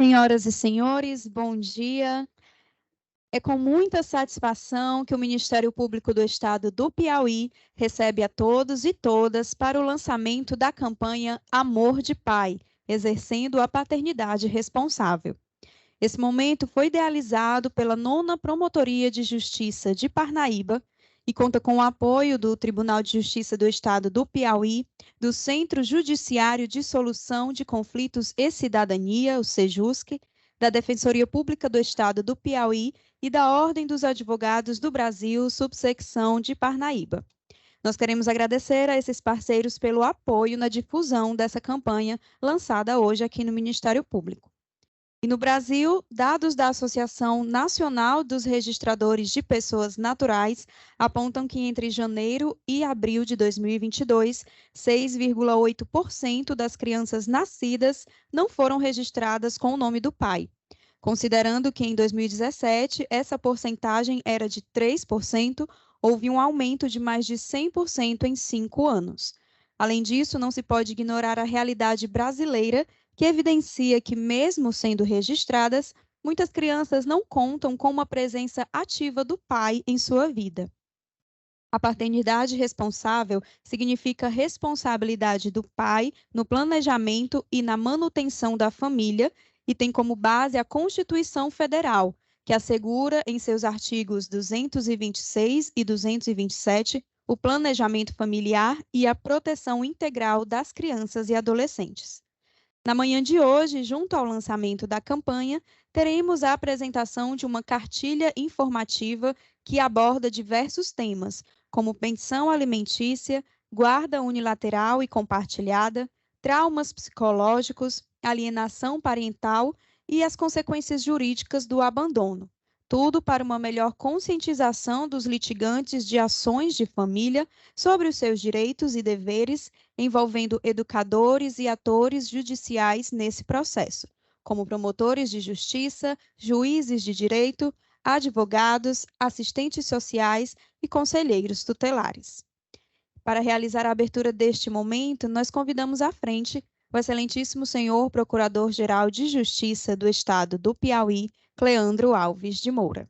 Senhoras e senhores, bom dia. É com muita satisfação que o Ministério Público do Estado do Piauí recebe a todos e todas para o lançamento da campanha Amor de Pai, exercendo a paternidade responsável. Esse momento foi idealizado pela 9ª Promotoria de Justiça de Parnaíba e conta com o apoio do Tribunal de Justiça do Estado do Piauí, do Centro Judiciário de Solução de Conflitos e Cidadania, o SEJUSC, da Defensoria Pública do Estado do Piauí e da Ordem dos Advogados do Brasil, subsecção de Parnaíba. Nós queremos agradecer a esses parceiros pelo apoio na difusão dessa campanha lançada hoje aqui no Ministério Público. E no Brasil, dados da Associação Nacional dos Registradores de Pessoas Naturais apontam que entre janeiro e abril de 2022, 6,8% das crianças nascidas não foram registradas com o nome do pai, considerando que em 2017 essa porcentagem era de 3%, houve um aumento de mais de 100% em 5 anos. Além disso, não se pode ignorar a realidade brasileira, que evidencia que, mesmo sendo registradas, muitas crianças não contam com uma presença ativa do pai em sua vida. A paternidade responsável significa responsabilidade do pai no planejamento e na manutenção da família e tem como base a Constituição Federal, que assegura em seus artigos 226 e 227 o planejamento familiar e a proteção integral das crianças e adolescentes. Na manhã de hoje, junto ao lançamento da campanha, teremos a apresentação de uma cartilha informativa que aborda diversos temas, como pensão alimentícia, guarda unilateral e compartilhada, traumas psicológicos, alienação parental e as consequências jurídicas do abandono. Tudo para uma melhor conscientização dos litigantes de ações de família sobre os seus direitos e deveres, envolvendo educadores e atores judiciais nesse processo, como promotores de justiça, juízes de direito, advogados, assistentes sociais e conselheiros tutelares. Para realizar a abertura deste momento, nós convidamos à frente o excelentíssimo senhor Procurador-Geral de Justiça do Estado do Piauí, Cleandro Alves de Moura.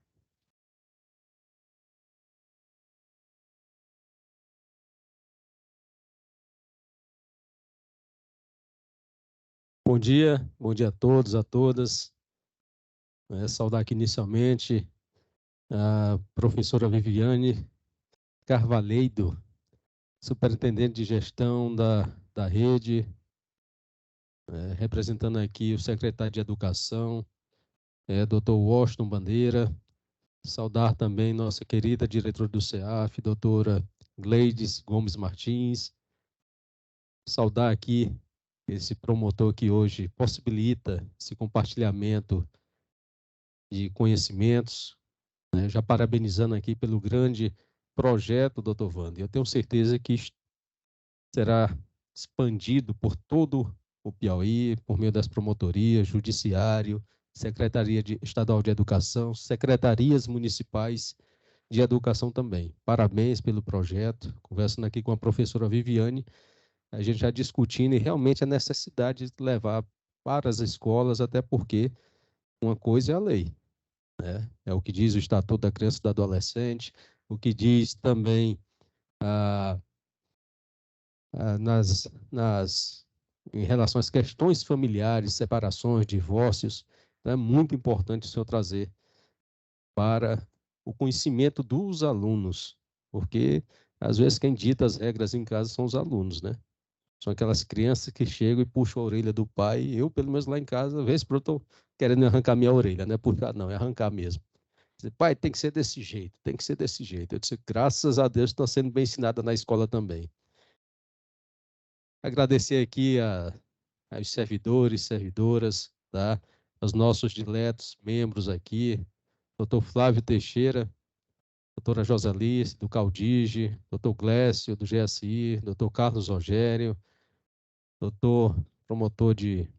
Bom dia a todos, a todas. Saudar aqui inicialmente a professora Viviane Carvalheiro, superintendente de gestão da rede, representando aqui o secretário de Educação, Dr. Washington Bandeira. Saudar também nossa querida diretora do CEAF, doutora Gleides Gomes Martins. Saudar aqui esse promotor que hoje possibilita esse compartilhamento de conhecimentos, já parabenizando aqui pelo grande projeto, doutor Wander. Eu tenho certeza que será expandido por todo o Piauí, por meio das promotorias, judiciário, Secretaria Estadual de Educação, secretarias municipais de educação também. Parabéns pelo projeto. Conversando aqui com a professora Viviane, a gente já discutindo e realmente a necessidade de levar para as escolas, até porque uma coisa é a lei, né? É o que diz o Estatuto da Criança e do Adolescente, o que diz também em relação às questões familiares, separações, divórcios. Então é muito importante o senhor trazer para o conhecimento dos alunos, porque às vezes quem dita as regras em casa são os alunos, né? São aquelas crianças que chegam e puxam a orelha do pai. Eu, pelo menos lá em casa, vez por outra, estou querendo arrancar minha orelha, não é puxar não, é arrancar mesmo. Pai, tem que ser desse jeito, tem que ser desse jeito. Eu disse, graças a Deus, estou sendo bem ensinada na escola também. Agradecer aqui aos servidores, servidoras, tá? Aos nossos diletos membros aqui, doutor Flávio Teixeira, doutora Josalice, do Caldige, doutor Glécio, do GSI, doutor Carlos Rogério, doutor promotor de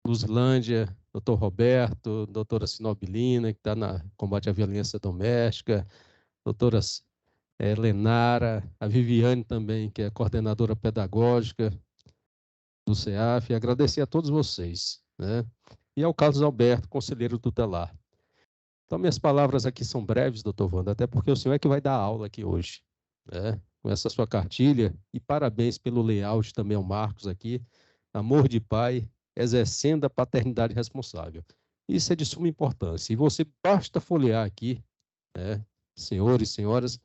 Luzlândia, doutor Roberto, doutora Sinobilina, que está na combate à violência doméstica, doutora Lenara, a Viviane também, que é coordenadora pedagógica, do CEAF, e agradecer a todos vocês, né? E ao Carlos Alberto, conselheiro tutelar. Então, minhas palavras aqui são breves, doutor Wanda, até porque o senhor é que vai dar aula aqui hoje, né? Com essa sua cartilha, e parabéns pelo layout também ao Marcos aqui, amor de pai, exercendo a paternidade responsável. Isso é de suma importância, e você basta folhear aqui, né, senhores e senhoras,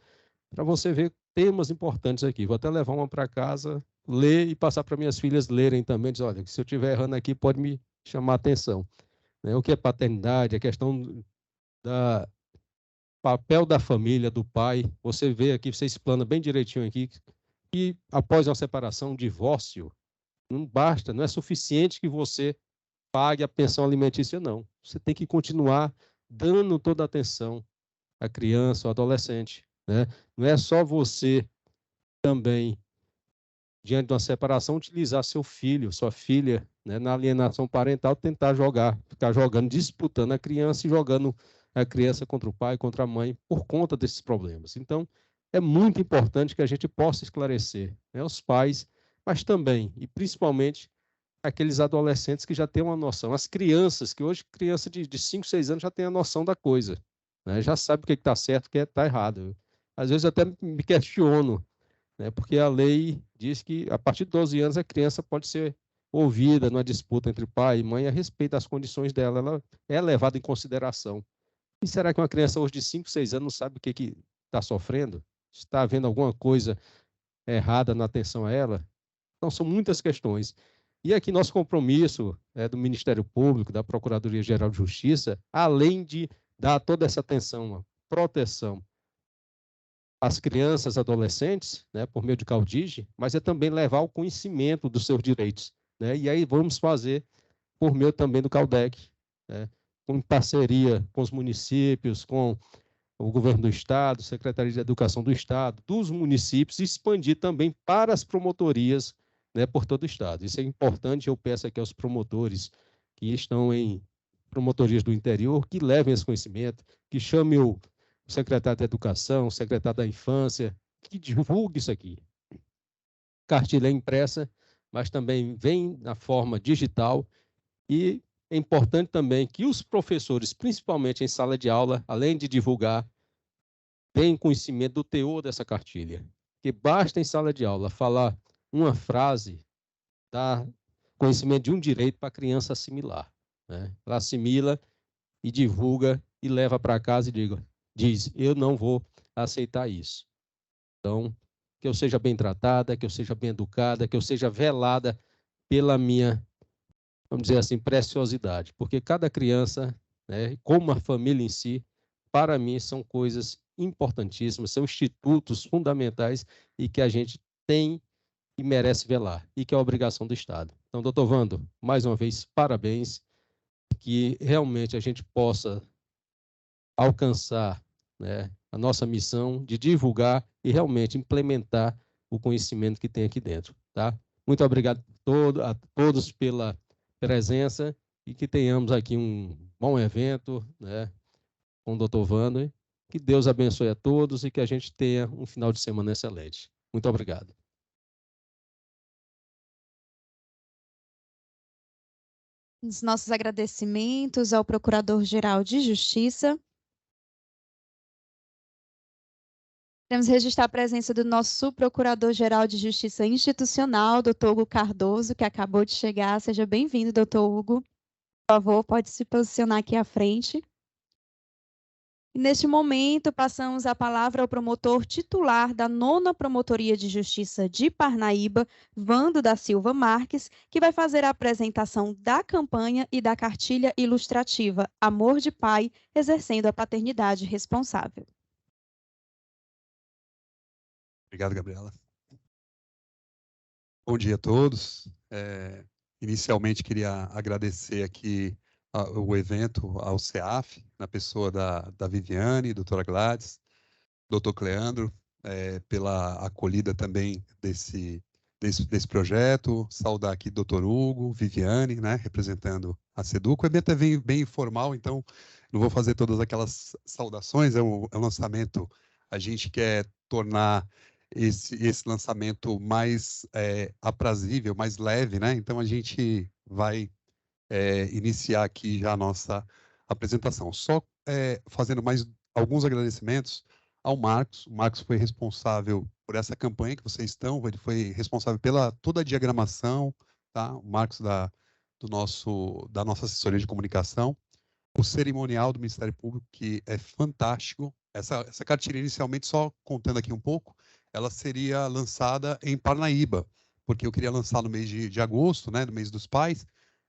para você ver temas importantes aqui. Vou até levar uma para casa, ler e passar para minhas filhas lerem também, dizer, olha, se eu estiver errando aqui, pode me chamar a atenção. Né? O que é paternidade, a questão da papel da família, do pai, você vê aqui, você explana bem direitinho aqui, que após uma separação, um divórcio, não basta, não é suficiente que você pague a pensão alimentícia, não. Você tem que continuar dando toda a atenção à criança, ao adolescente. Né? Não é só você também, diante de uma separação, utilizar seu filho, sua filha, né, na alienação parental, tentar jogar, ficar jogando, disputando a criança e jogando a criança contra o pai, contra a mãe, por conta desses problemas. Então, é muito importante que a gente possa esclarecer, né, os pais, mas também, e principalmente, aqueles adolescentes que já têm uma noção. As crianças, que hoje, criança de 5, 6 anos já tem a noção da coisa, né, já sabe o que está certo e o que está errado. Às vezes eu até me questiono, né, porque a lei diz que a partir de 12 anos a criança pode ser ouvida numa disputa entre pai e mãe a respeito das condições dela, ela é levada em consideração. E será que uma criança hoje de 5, 6 anos não sabe o que está sofrendo? Está havendo alguma coisa errada na atenção a ela? Então, são muitas questões. E aqui nosso compromisso do Ministério Público, da Procuradoria-Geral de Justiça, além de dar toda essa atenção, proteção às crianças, adolescentes, né, por meio de CAUDIGE, mas é também levar o conhecimento dos seus direitos. Né? E aí vamos fazer por meio também do CAUDEC, né, em parceria com os municípios, com o governo do Estado, Secretaria de Educação do Estado, dos municípios, e expandir também para as promotorias, né, por todo o Estado. Isso é importante, eu peço aqui aos promotores que estão em promotorias do interior, que levem esse conhecimento, que chamem o secretário da Educação, o secretário da Infância, que divulgue isso aqui. Cartilha impressa, mas também vem na forma digital, e é importante também que os professores, principalmente em sala de aula, além de divulgar, tenham conhecimento do teor dessa cartilha. Que basta em sala de aula falar uma frase, dar conhecimento de um direito para a criança assimilar. Né? Ela assimila e divulga e leva para casa e diz, eu não vou aceitar isso. Então, que eu seja bem tratada, que eu seja bem educada, que eu seja velada pela minha, vamos dizer assim, preciosidade. Porque cada criança, né, como a família em si, para mim, são coisas importantíssimas, são institutos fundamentais e que a gente tem e merece velar, e que é a obrigação do Estado. Então, doutor Wando, mais uma vez, parabéns, que realmente a gente possa alcançar, né, a nossa missão de divulgar e realmente implementar o conhecimento que tem aqui dentro. Tá? Muito obrigado a todos pela presença e que tenhamos aqui um bom evento, né, com o doutor Wando. Que Deus abençoe a todos e que a gente tenha um final de semana excelente. Muito obrigado. Os nossos agradecimentos ao Procurador-Geral de Justiça. Queremos registrar a presença do nosso Subprocurador-Geral de Justiça Institucional, doutor Hugo Cardoso, que acabou de chegar. Seja bem-vindo, doutor Hugo. Por favor, pode se posicionar aqui à frente. E neste momento, passamos a palavra ao promotor titular da 9ª Promotoria de Justiça de Parnaíba, Wando da Silva Marques, que vai fazer a apresentação da campanha e da cartilha ilustrativa Amor de Pai, exercendo a paternidade responsável. Obrigado, Gabriela. Bom dia a todos. Inicialmente, queria agradecer aqui o evento ao CEAF, na pessoa da Viviane, doutora Gladys, doutor Cleandro, pela acolhida também desse projeto. Saudar aqui doutor Hugo, Viviane, né, representando a SEDUC. O evento é bem informal, então não vou fazer todas aquelas saudações, é um lançamento, a gente quer tornar esse lançamento mais aprazível, mais leve, né? Então a gente vai iniciar aqui já a nossa apresentação. Só fazendo mais alguns agradecimentos ao Marcos. O Marcos foi responsável por essa campanha que vocês estão, ele foi responsável pela toda a diagramação, tá? O Marcos da nossa assessoria de comunicação. O cerimonial do Ministério Público, que é fantástico. Essa cartilha, inicialmente, só contando aqui um pouco, ela seria lançada em Parnaíba, porque eu queria lançar no mês de agosto, né, no mês dos pais.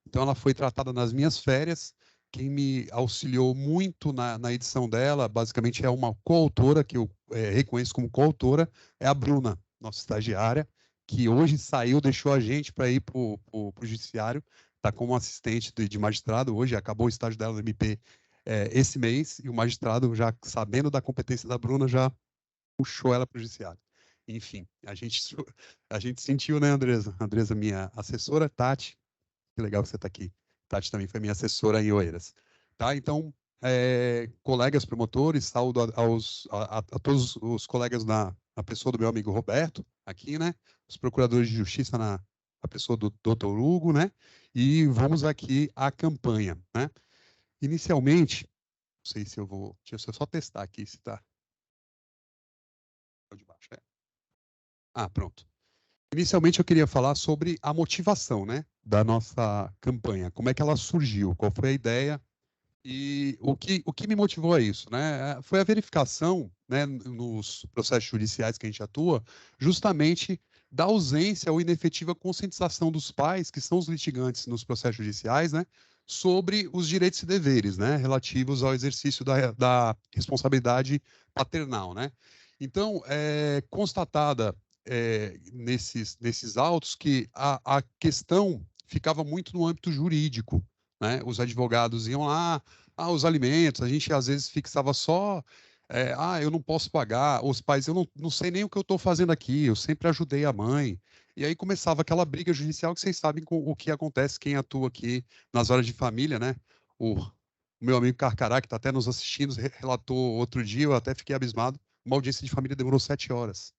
Então, ela foi tratada nas minhas férias. Quem me auxiliou muito na edição dela, basicamente, é uma coautora, que eu reconheço como coautora, é a Bruna, nossa estagiária, que hoje saiu, deixou a gente para ir para o judiciário, está como assistente de magistrado hoje, acabou o estágio dela no MP esse mês, e o magistrado, já sabendo da competência da Bruna, já puxou ela para o judiciário. Enfim, a gente sentiu, né, Andresa? Andresa, minha assessora, Tati, que legal que você está aqui. Tati também foi minha assessora em Oeiras. Tá? Então, colegas promotores, saúdo a todos os colegas na pessoa do meu amigo Roberto, aqui, né? Os procuradores de justiça na pessoa do Dr. Hugo, né? E vamos aqui à campanha, né? Inicialmente, não sei se eu vou... Deixa eu só testar aqui se está... De baixo, pronto. Inicialmente, eu queria falar sobre a motivação, né, da nossa campanha. Como é que ela surgiu? Qual foi a ideia? E o que me motivou a isso, né? Foi a verificação, né, nos processos judiciais que a gente atua, justamente da ausência ou inefetiva conscientização dos pais, que são os litigantes nos processos judiciais, né, sobre os direitos e deveres, né, relativos ao exercício da responsabilidade paternal, né? Então, constatada nesses autos que a questão ficava muito no âmbito jurídico, né? Os advogados iam lá, os alimentos, a gente às vezes fixava só, eu não posso pagar, os pais, eu não sei nem o que eu estou fazendo aqui, eu sempre ajudei a mãe. E aí começava aquela briga judicial que vocês sabem o que acontece, quem atua aqui nas horas de família, né? O meu amigo Carcará, que está até nos assistindo, relatou outro dia, eu até fiquei abismado, uma audiência de família demorou 7 horas.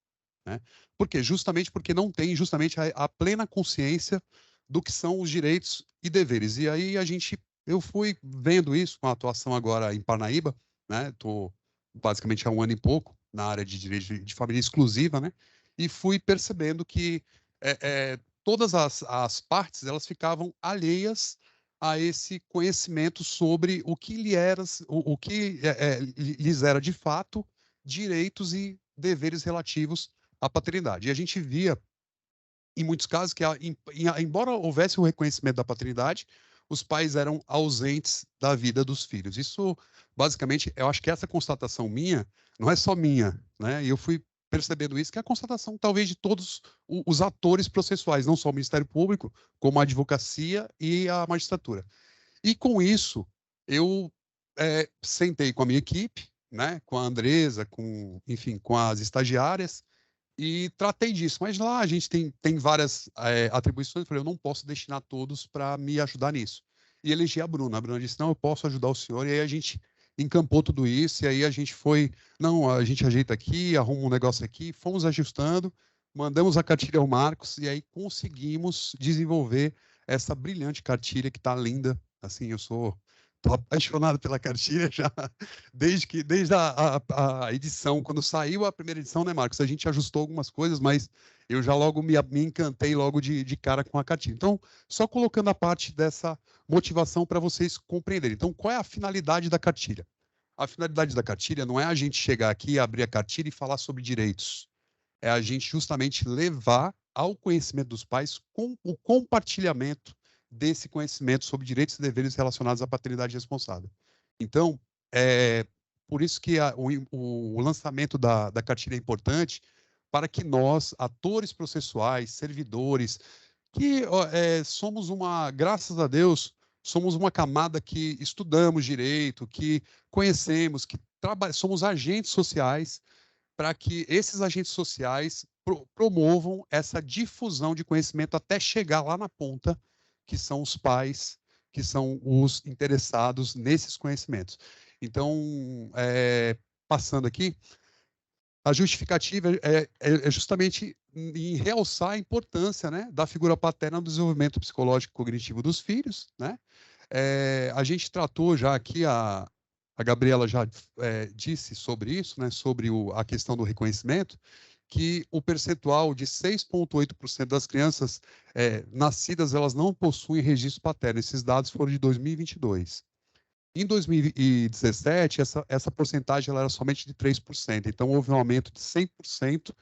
Né? Por quê? Justamente porque não tem justamente a plena consciência do que são os direitos e deveres. E aí eu fui vendo isso com a atuação agora em Parnaíba, né? Estou basicamente há 1 ano e pouco na área de direito de família exclusiva, né? E fui percebendo que todas as partes elas ficavam alheias a esse conhecimento sobre o que o que lhes era de fato direitos e deveres relativos à paternidade. E a gente via em muitos casos, que embora houvesse o reconhecimento da paternidade, os pais eram ausentes da vida dos filhos. Isso, basicamente, eu acho que essa constatação minha não é só minha, né? E eu fui percebendo isso, que é a constatação, talvez, de todos os atores processuais, não só o Ministério Público, como a advocacia e a magistratura. E com isso, eu sentei com a minha equipe, né? Com a Andresa, enfim, com as estagiárias, e tratei disso. Mas lá a gente tem várias atribuições. Eu falei, eu não posso destinar todos para me ajudar nisso. E elegi a Bruna. A Bruna disse, não, eu posso ajudar o senhor. E aí a gente encampou tudo isso. E aí a gente foi, não, a gente ajeita aqui, arruma um negócio aqui. Fomos ajustando, mandamos a cartilha ao Marcos. E aí conseguimos desenvolver essa brilhante cartilha que está linda. Assim, Estou apaixonado pela cartilha já, desde a edição, quando saiu a primeira edição, né, Marcos? A gente ajustou algumas coisas, mas eu já logo me encantei logo de cara com a cartilha. Então, só colocando a parte dessa motivação para vocês compreenderem. Então, qual é a finalidade da cartilha? A finalidade da cartilha não é a gente chegar aqui, abrir a cartilha e falar sobre direitos. É a gente justamente levar ao conhecimento dos pais com o compartilhamento desse conhecimento sobre direitos e deveres relacionados à paternidade responsável. Então, por isso que o lançamento da cartilha é importante, para que nós, atores processuais, servidores, que somos graças a Deus, somos uma camada que estudamos direito, que conhecemos, que somos agentes sociais, para que esses agentes sociais promovam essa difusão de conhecimento até chegar lá na ponta, que são os pais, que são os interessados nesses conhecimentos. Então, passando aqui, A justificativa é justamente em realçar a importância, né, da figura paterna no desenvolvimento psicológico e cognitivo dos filhos, né? A gente tratou já aqui, a Gabriela já disse sobre isso, né, sobre a questão do reconhecimento, que o percentual de 6,8% das crianças nascidas, elas não possuem registro paterno. Esses dados foram de 2022. Em 2017, essa porcentagem ela era somente de 3%. Então, houve um aumento de 100%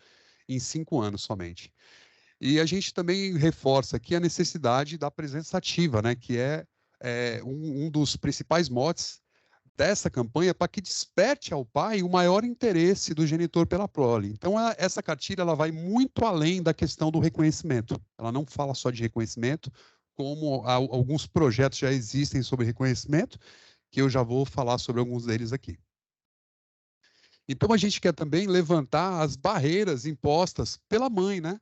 em 5 anos somente. E a gente também reforça aqui a necessidade da presença ativa, né, que é um dos principais motes dessa campanha para que desperte ao pai o maior interesse do genitor pela prole. Então, essa cartilha ela vai muito além da questão do reconhecimento. Ela não fala só de reconhecimento, como alguns projetos já existem sobre reconhecimento, que eu já vou falar sobre alguns deles aqui. Então, a gente quer também levantar as barreiras impostas pela mãe, né?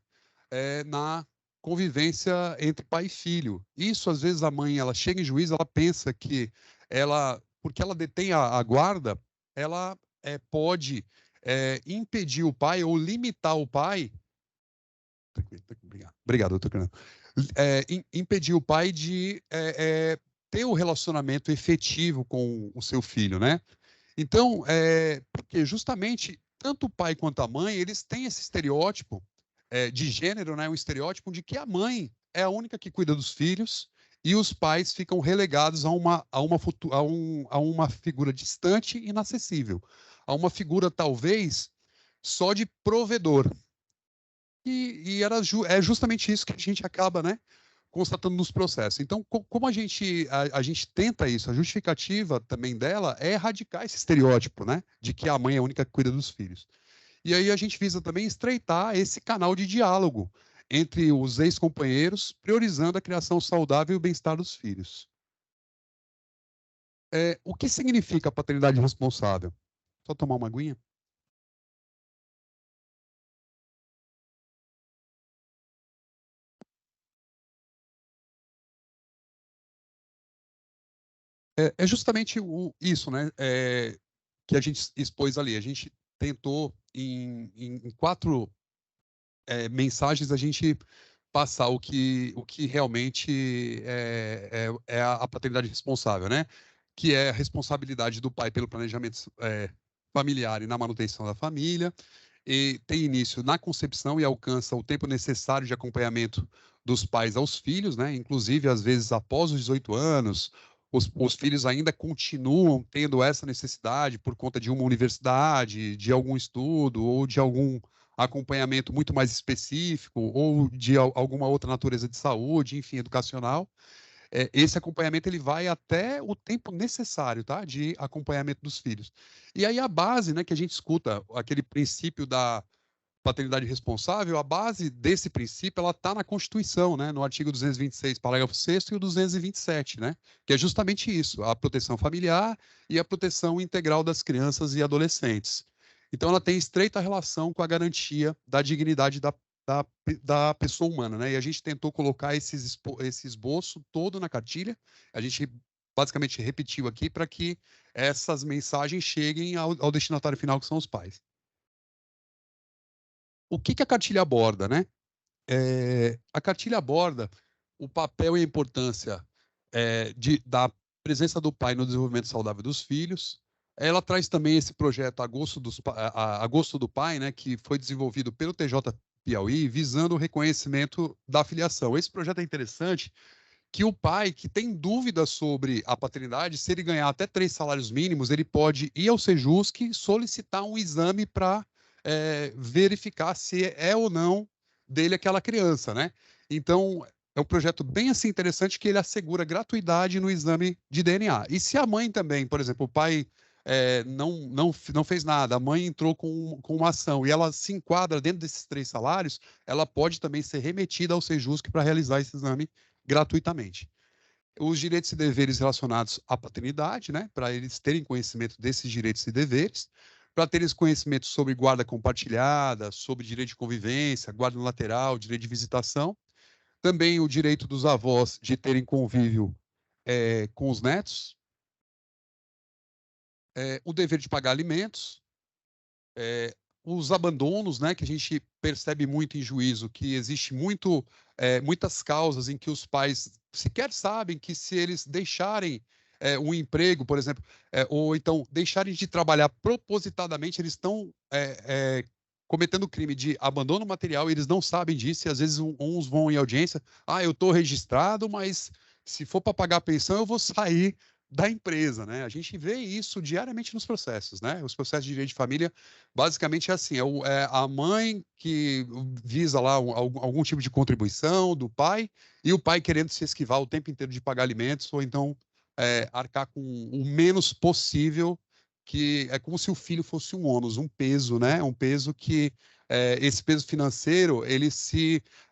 Na convivência entre pai e filho. Isso, às vezes, a mãe, ela chega em juízo, ela pensa que porque ela detém a guarda, ela pode impedir o pai ou limitar o pai. Obrigado, doutor Fernando. Impedir o pai de ter o relacionamento efetivo com o seu filho, né? Então, porque justamente tanto o pai quanto a mãe, eles têm esse estereótipo de gênero, né? Um estereótipo de que a mãe é a única que cuida dos filhos e os pais ficam relegados a uma figura distante e inacessível, a uma figura talvez só de provedor. É justamente isso que a gente acaba, né, constatando nos processos. Então, como a gente tenta isso, a justificativa também dela é erradicar esse estereótipo, né, de que a mãe é a única que cuida dos filhos. E aí a gente visa também estreitar esse canal de diálogo entre os ex-companheiros, priorizando a criação saudável e o bem-estar dos filhos. O que significa a paternidade responsável? Só tomar uma aguinha? É justamente isso, né? Que a gente expôs ali. A gente tentou, em 4 mensagens, a gente passar o que realmente é a paternidade responsável, né? Que é a responsabilidade do pai pelo planejamento familiar e na manutenção da família, e tem início na concepção e alcança o tempo necessário de acompanhamento dos pais aos filhos, né? Inclusive, às vezes, após os 18 anos, os filhos ainda continuam tendo essa necessidade por conta de uma universidade, de algum estudo ou de algum acompanhamento muito mais específico ou de alguma outra natureza de saúde, enfim, educacional. Esse acompanhamento ele vai até o tempo necessário, tá, de acompanhamento dos filhos. E aí a base, né, que a gente escuta, aquele princípio da paternidade responsável, a base desse princípio ela está na Constituição, né, no artigo 226, parágrafo 6º e o 227, né, que é justamente isso, a proteção familiar e a proteção integral das crianças e adolescentes. Então, ela tem estreita relação com a garantia da dignidade da pessoa humana, né? E a gente tentou colocar esse esboço todo na cartilha. A gente basicamente repetiu aqui para que essas mensagens cheguem ao destinatário final, que são os pais. O que a cartilha aborda, né? A cartilha aborda o papel e a importância da presença do pai no desenvolvimento saudável dos filhos. Ela traz também esse projeto Agosto do Pai, né, que foi desenvolvido pelo TJ Piauí, visando o reconhecimento da filiação. Esse projeto é interessante, que o pai que tem dúvidas sobre a paternidade, se ele ganhar até 3 salários mínimos, ele pode ir ao Sejusc solicitar um exame para verificar se é ou não dele aquela criança, né? Então, é um projeto bem assim interessante que ele assegura gratuidade no exame de DNA. E se a mãe também, por exemplo, o pai não fez nada, a mãe entrou com uma ação e ela se enquadra dentro desses 3 salários, ela pode também ser remetida ao Sejusc para realizar esse exame gratuitamente. Os direitos e deveres relacionados à paternidade, né, para eles terem conhecimento desses direitos e deveres, para terem conhecimento sobre guarda compartilhada, sobre direito de convivência, guarda lateral, direito de visitação, também o direito dos avós de terem convívio com os netos, o dever de pagar alimentos, os abandonos, né, que a gente percebe muito em juízo, que existe muitas causas em que os pais sequer sabem que se eles deixarem um emprego, por exemplo, ou então deixarem de trabalhar propositadamente, eles estão cometendo crime de abandono material e eles não sabem disso, e às vezes uns vão em audiência, eu estou registrado, mas se for para pagar a pensão, eu vou sair da empresa, né? A gente vê isso diariamente nos processos, né? Os processos de direito de família, basicamente é assim, é a mãe que visa lá algum tipo de contribuição do pai, e o pai querendo se esquivar o tempo inteiro de pagar alimentos, ou então arcar com o menos possível, que é como se o filho fosse um ônus, um peso, né? Um peso que esse peso financeiro ele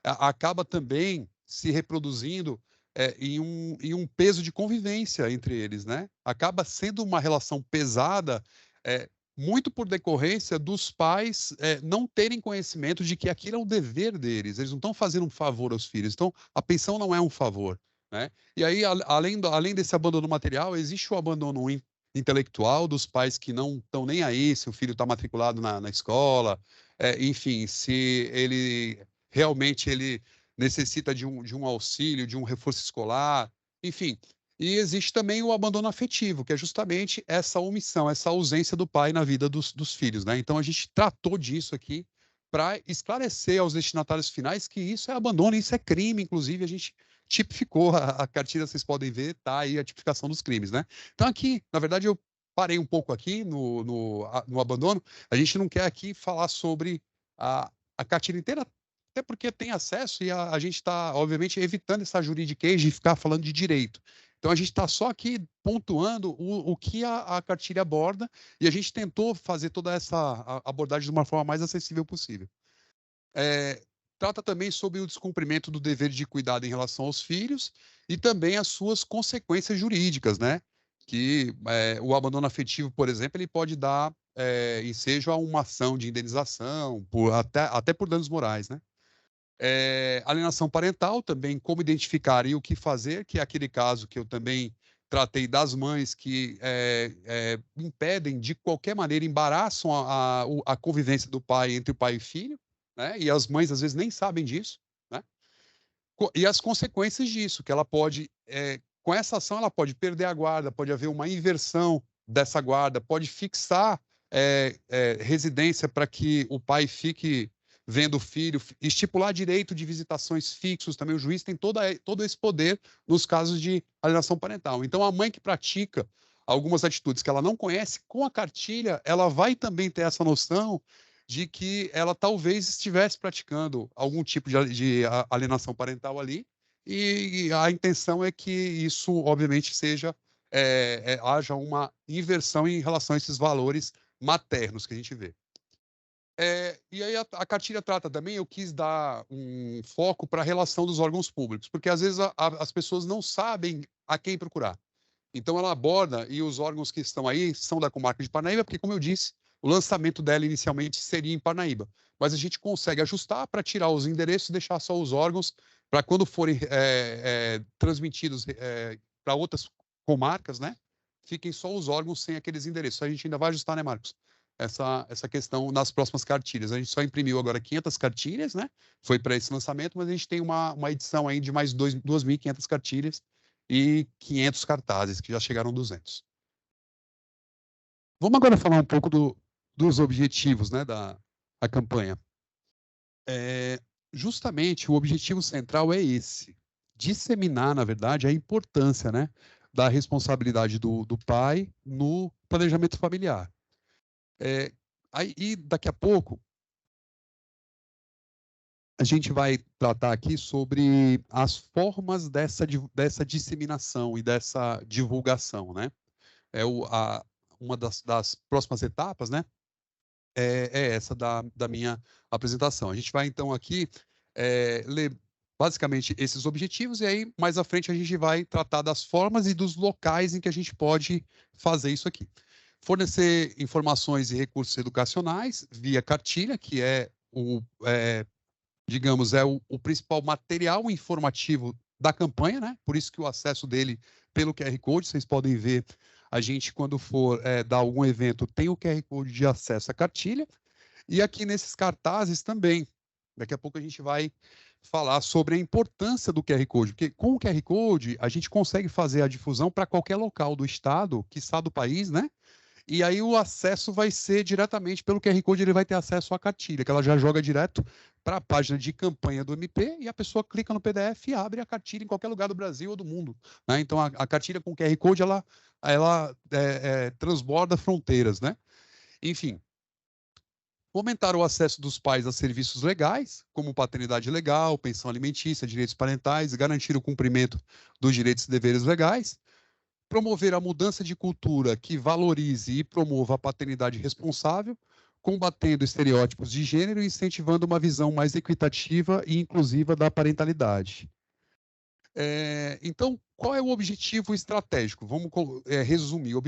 acaba também se reproduzindo em um peso de convivência entre eles, né? Acaba sendo uma relação pesada, muito por decorrência dos pais não terem conhecimento de que aquilo é um dever deles. Eles não estão fazendo um favor aos filhos. Então, a pensão não é um favor, né? E aí, além desse abandono material, existe o abandono intelectual dos pais que não estão nem aí se o filho está matriculado na escola, enfim, se ele realmente ele necessita de um auxílio, de um reforço escolar, enfim. E existe também o abandono afetivo, que é justamente essa omissão, essa ausência do pai na vida dos filhos, né? Então a gente tratou disso aqui para esclarecer aos destinatários finais que isso é abandono, isso é crime, inclusive a gente tipificou a cartilha, vocês podem ver, tá aí a tipificação dos crimes, né? Então aqui, na verdade, eu parei um pouco aqui no abandono, a gente não quer aqui falar sobre a cartilha inteira, até porque tem acesso e a gente está, obviamente, evitando essa juridiquês de ficar falando de direito. Então, a gente está só aqui pontuando o que a cartilha aborda e a gente tentou fazer toda essa abordagem de uma forma mais acessível possível. Trata também sobre o descumprimento do dever de cuidado em relação aos filhos e também as suas consequências jurídicas, né? Que o abandono afetivo, por exemplo, ele pode dar ensejo a uma ação de indenização, até por danos morais, né? Alienação parental também, como identificar e o que fazer, que é aquele caso que eu também tratei das mães que impedem, de qualquer maneira, embaraçam a convivência do pai entre o pai e filho, né? E as mães às vezes nem sabem disso, né? E as consequências disso, que ela pode, com essa ação, ela pode perder a guarda, pode haver uma inversão dessa guarda, pode fixar residência para que o pai fique vendo o filho, estipular direito de visitações fixos, também o juiz tem todo esse poder nos casos de alienação parental. Então, a mãe que pratica algumas atitudes que ela não conhece, com a cartilha, ela vai também ter essa noção de que ela talvez estivesse praticando algum tipo de alienação parental ali, e a intenção é que isso, obviamente, haja uma inversão em relação a esses valores maternos que a gente vê. E aí a cartilha trata também, eu quis dar um foco para a relação dos órgãos públicos, porque às vezes as pessoas não sabem a quem procurar. Então ela aborda, e os órgãos que estão aí são da comarca de Parnaíba, porque, como eu disse, o lançamento dela inicialmente seria em Parnaíba. Mas a gente consegue ajustar para tirar os endereços e deixar só os órgãos, para quando forem transmitidos para outras comarcas, né? Fiquem só os órgãos sem aqueles endereços. A gente ainda vai ajustar, né, Marcos? Essa questão nas próximas cartilhas. A gente só imprimiu agora 500 cartilhas, né? Foi para esse lançamento, mas a gente tem uma edição aí de mais 2.500 cartilhas e 500 cartazes, que já chegaram 200. Vamos agora falar um pouco dos objetivos, né, da campanha. Justamente o objetivo central é esse: disseminar, na verdade, a importância, né, da responsabilidade do pai no planejamento familiar. E daqui a pouco a gente vai tratar aqui sobre as formas dessa disseminação e dessa divulgação, né? Uma das próximas etapas, né? É essa da minha apresentação. A gente vai, então, aqui ler basicamente esses objetivos, e aí, mais à frente, a gente vai tratar das formas e dos locais em que a gente pode fazer isso aqui. Fornecer informações e recursos educacionais via cartilha, que digamos, o principal material informativo da campanha, né? Por isso que o acesso dele pelo QR Code, vocês podem ver, a gente, quando for dar algum evento, tem o QR Code de acesso à cartilha. E aqui nesses cartazes também. Daqui a pouco a gente vai falar sobre a importância do QR Code, porque com o QR Code a gente consegue fazer a difusão para qualquer local do estado, quiçá do país, né? E aí o acesso vai ser diretamente pelo QR Code, ele vai ter acesso à cartilha, que ela já joga direto para a página de campanha do MP e a pessoa clica no PDF e abre a cartilha em qualquer lugar do Brasil ou do mundo, né? Então a cartilha com QR Code ela transborda fronteiras, né? Enfim, fomentar o acesso dos pais a serviços legais, como paternidade legal, pensão alimentícia, direitos parentais, garantir o cumprimento dos direitos e deveres legais, promover a mudança de cultura que valorize e promova a paternidade responsável, combatendo estereótipos de gênero e incentivando uma visão mais equitativa e inclusiva da parentalidade. Então, qual é o objetivo estratégico? Vamos resumir. O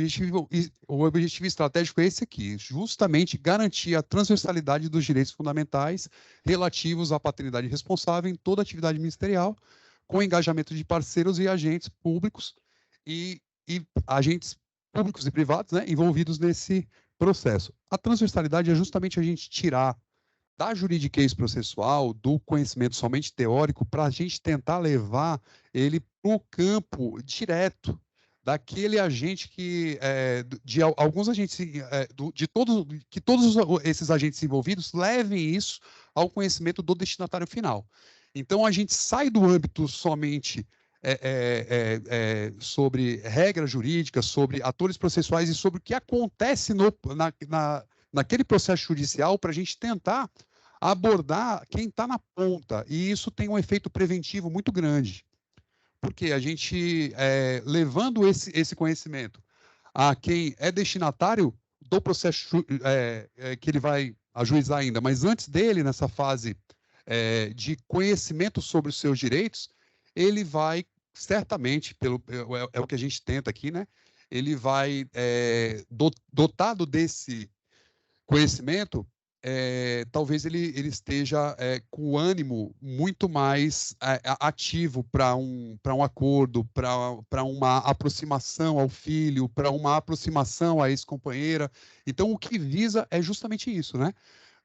objetivo estratégico é esse aqui, justamente garantir a transversalidade dos direitos fundamentais relativos à paternidade responsável em toda atividade ministerial, com o engajamento de parceiros e agentes públicos e agentes públicos e privados, né, envolvidos nesse processo. A transversalidade é justamente a gente tirar da juridiquês processual, do conhecimento somente teórico, para a gente tentar levar ele para o campo direto daquele agente que, de alguns agentes, que todos esses agentes envolvidos levem isso ao conhecimento do destinatário final. Então, a gente sai do âmbito somente sobre regras jurídicas, sobre atores processuais e sobre o que acontece naquele processo judicial para a gente tentar abordar quem está na ponta. E isso tem um efeito preventivo muito grande. Porque a gente, levando esse conhecimento a quem é destinatário do processo que ele vai ajuizar ainda, mas antes dele, nessa fase de conhecimento sobre os seus direitos, ele vai, certamente, é o que a gente tenta aqui, né? Ele vai, dotado desse conhecimento, talvez ele esteja com o ânimo muito mais ativo para um acordo, para uma aproximação ao filho, para uma aproximação à ex-companheira. Então, o que visa é justamente isso, né?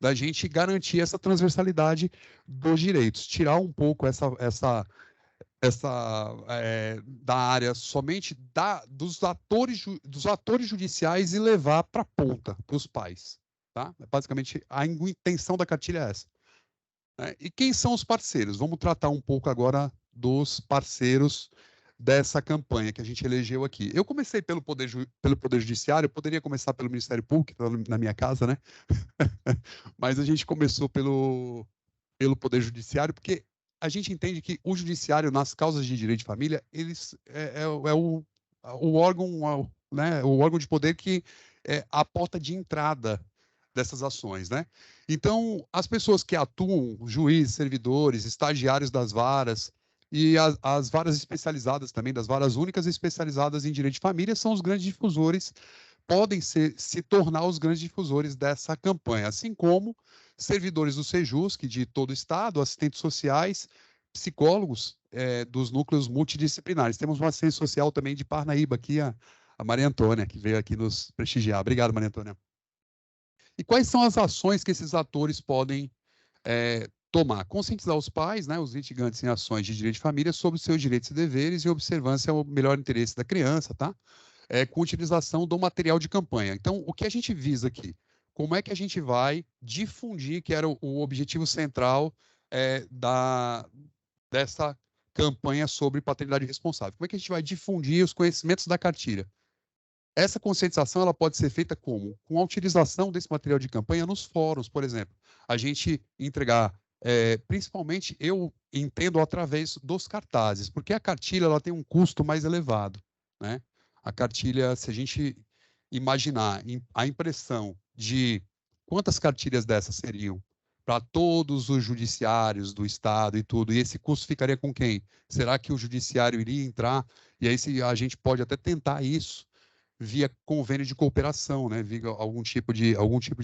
Da gente garantir essa transversalidade dos direitos, tirar um pouco essa da área somente dos atores judiciais e levar para a ponta, para os pais. Tá? Basicamente, a intenção da cartilha é essa. E quem são os parceiros? Vamos tratar um pouco agora dos parceiros dessa campanha que a gente elegeu aqui. Eu comecei pelo Poder Judiciário, eu poderia começar pelo Ministério Público, que está na minha casa, né? Mas a gente começou pelo Poder Judiciário, porque a gente entende que o Judiciário, nas causas de direito de família, o órgão, né, o órgão de poder que é a porta de entrada dessas ações, né? Então, as pessoas que atuam, juízes, servidores, estagiários das varas e as varas especializadas também, das varas únicas especializadas em direito de família, são os grandes difusores, podem se tornar os grandes difusores dessa campanha, assim como servidores do Sejusc, de todo o estado, assistentes sociais, psicólogos dos núcleos multidisciplinares. Temos uma assistente social também de Parnaíba, aqui, a Maria Antônia, que veio aqui nos prestigiar. Obrigado, Maria Antônia. E quais são as ações que esses atores podem tomar? Conscientizar os pais, né, os litigantes em ações de direito de família, sobre os seus direitos e deveres e observância ao melhor interesse da criança, tá? Com utilização do material de campanha. Então, o que a gente visa aqui? Como é que a gente vai difundir, que era o objetivo central dessa campanha sobre paternidade responsável? Como é que a gente vai difundir os conhecimentos da cartilha? Essa conscientização ela pode ser feita como? Com a utilização desse material de campanha nos fóruns, por exemplo. A gente entregar, principalmente, eu entendo através dos cartazes, porque a cartilha ela tem um custo mais elevado, né? A cartilha, se a gente imaginar a impressão de quantas cartilhas dessas seriam para todos os judiciários do Estado e tudo, e esse custo ficaria com quem? Será que o judiciário iria entrar? E aí a gente pode até tentar isso via convênio de cooperação, né? Via algum tipo de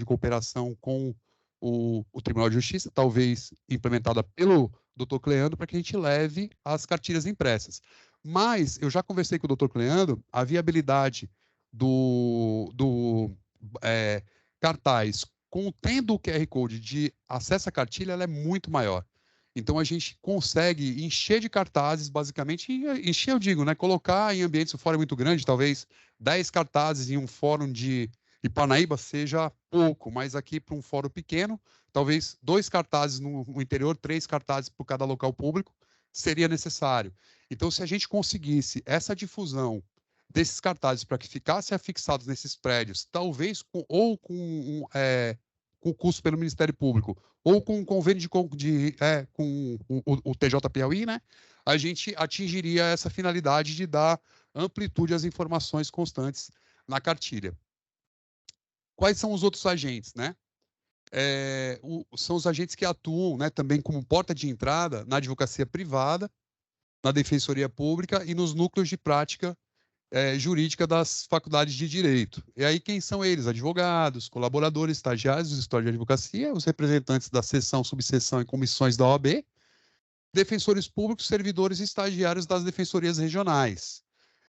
cooperação com o Tribunal de Justiça, talvez implementada pelo Dr. Cleandro, para que a gente leve as cartilhas impressas. Mas eu já conversei com o Dr. Cleandro, a viabilidade do cartaz Tendo o QR Code de acesso à cartilha, ela é muito maior. Então, a gente consegue encher de cartazes, basicamente, encher, eu digo, né? Colocar em ambientes, o fórum é muito grande, talvez 10 cartazes em um fórum de Parnaíba seja pouco, mas aqui para um fórum pequeno, talvez 2 cartazes no interior, 3 cartazes por cada local público, seria necessário. Então, se a gente conseguisse essa difusão desses cartazes para que ficassem afixados nesses prédios, talvez com custo pelo Ministério Público, ou com um convênio com o TJ Piauí, né? A gente atingiria essa finalidade de dar amplitude às informações constantes na cartilha. Quais são os outros agentes, né? São os agentes que atuam, né, também como porta de entrada na advocacia privada, na defensoria pública e nos núcleos de prática jurídica das faculdades de direito. E aí quem são eles? Advogados, colaboradores, estagiários do escritório de advocacia, os representantes da seção, subseção e comissões da OAB, defensores públicos, servidores e estagiários das defensorias regionais.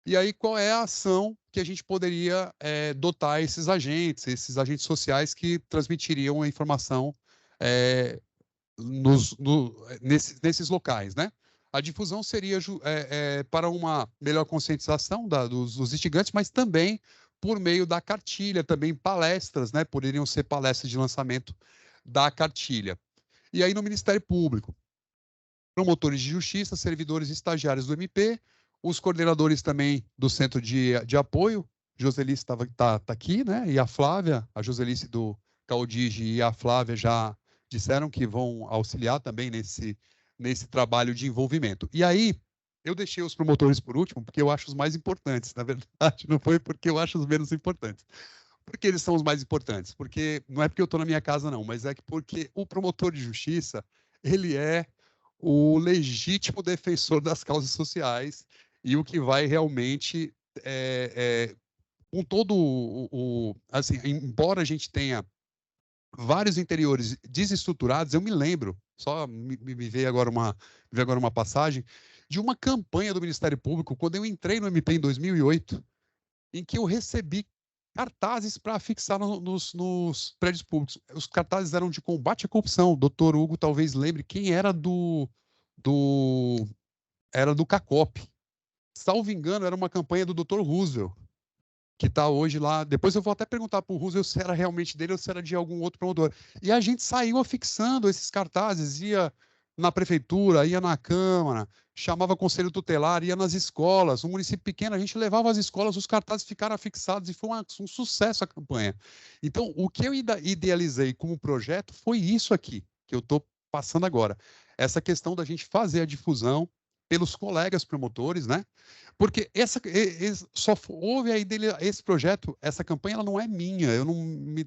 E aí qual é a ação que a gente poderia dotar esses agentes sociais que transmitiriam a informação nesses locais, né? A difusão seria para uma melhor conscientização dos litigantes, mas também por meio da cartilha, também palestras, né? Poderiam ser palestras de lançamento da cartilha. E aí no Ministério Público, promotores de justiça, servidores e estagiários do MP, os coordenadores também do Centro de Apoio, Joselice tá aqui, né? E a Flávia, a Joselice do Caudige e a Flávia já disseram que vão auxiliar também nesse trabalho de envolvimento. E aí, eu deixei os promotores por último, porque eu acho os mais importantes, na verdade, não foi porque eu acho os menos importantes. Porque eles são os mais importantes? Porque não é porque eu estou na minha casa, não, mas é porque o promotor de justiça, ele é o legítimo defensor das causas sociais e o que vai realmente, com todo assim, embora a gente tenha vários interiores desestruturados, eu me lembro, só me veio agora uma passagem, de uma campanha do Ministério Público, quando eu entrei no MP em 2008, em que eu recebi cartazes para fixar nos prédios públicos. Os cartazes eram de combate à corrupção. O doutor Hugo talvez lembre quem era era do CACOP. Salvo engano, era uma campanha do doutor Roosevelt, que está hoje lá. Depois eu vou até perguntar para o Roosevelt se era realmente dele ou se era de algum outro promotor. E a gente saiu afixando esses cartazes, ia na prefeitura, ia na Câmara, chamava conselho tutelar, ia nas escolas. Um município pequeno, a gente levava às escolas, os cartazes ficaram afixados e foi um sucesso a campanha. Então, o que eu idealizei como projeto foi isso aqui, que eu estou passando agora. Essa questão da gente fazer a difusão pelos colegas promotores, né? Porque só houve aí dele esse projeto, essa campanha, ela não é minha, eu não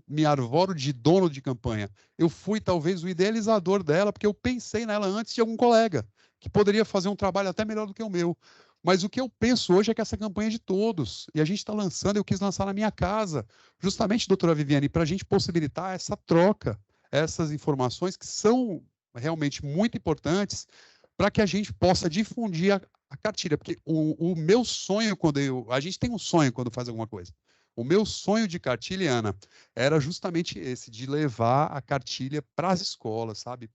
me arvoro de dono de campanha. Eu fui talvez o idealizador dela, porque eu pensei nela antes de algum colega, que poderia fazer um trabalho até melhor do que o meu. Mas o que eu penso hoje é que essa campanha é de todos, e a gente está lançando, eu quis lançar na minha casa, justamente, doutora Viviane, para a gente possibilitar essa troca, essas informações que são realmente muito importantes, para que a gente possa difundir a cartilha, porque o meu sonho, a gente tem um sonho quando faz alguma coisa. O meu sonho de cartilha, Ana, era justamente esse, de levar a cartilha para as escolas, sabe?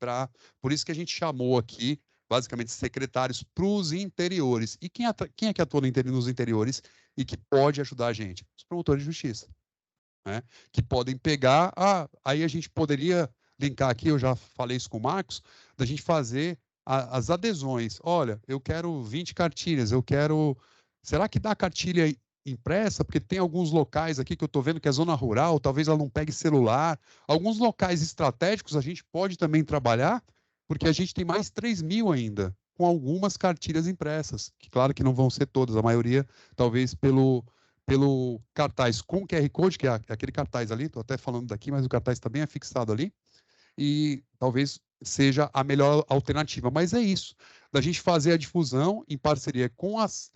Por isso que a gente chamou aqui, basicamente, secretários para os interiores. E quem é que atua nos interiores e que pode ajudar a gente? Os promotores de justiça, né? Que podem pegar, aí a gente poderia linkar aqui, eu já falei isso com o Marcos, da gente fazer as adesões. Olha, eu quero 20 cartilhas, será que dá cartilha impressa? Porque tem alguns locais aqui que eu estou vendo que é zona rural, talvez ela não pegue celular. Alguns locais estratégicos a gente pode também trabalhar, porque a gente tem mais 3.000 ainda, com algumas cartilhas impressas, que claro que não vão ser todas, a maioria talvez pelo cartaz com QR Code, que é aquele cartaz ali, estou até falando daqui, mas o cartaz está bem afixado ali, e talvez seja a melhor alternativa. Mas é isso, da gente fazer a difusão em parceria com as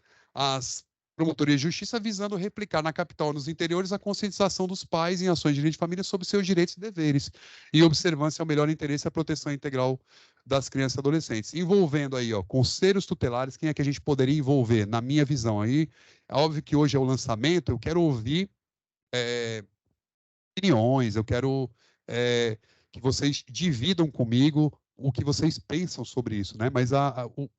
promotorias de justiça, visando replicar na capital e nos interiores a conscientização dos pais em ações de direito de família sobre seus direitos e deveres, e observância ao melhor interesse e a proteção integral das crianças e adolescentes. Envolvendo aí, conselhos tutelares, quem é que a gente poderia envolver, na minha visão aí? É óbvio que hoje é o lançamento, eu quero ouvir opiniões, eu quero que vocês dividam comigo o que vocês pensam sobre isso, né? Mas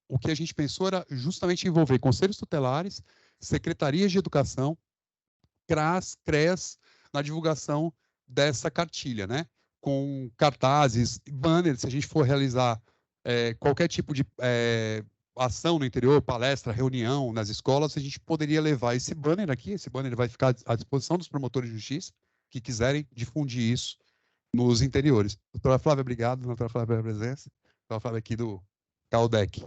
o que a gente pensou era justamente envolver conselhos tutelares, secretarias de educação, CRAS, CREAS, na divulgação dessa cartilha, né? Com cartazes, banners, se a gente for realizar qualquer tipo de ação no interior, palestra, reunião nas escolas, a gente poderia levar esse banner aqui, esse banner vai ficar à disposição dos promotores de justiça que quiserem difundir isso nos interiores. Doutora Flávia, obrigado, doutora Flávia, pela presença. Doutora Flávia aqui do Caldec.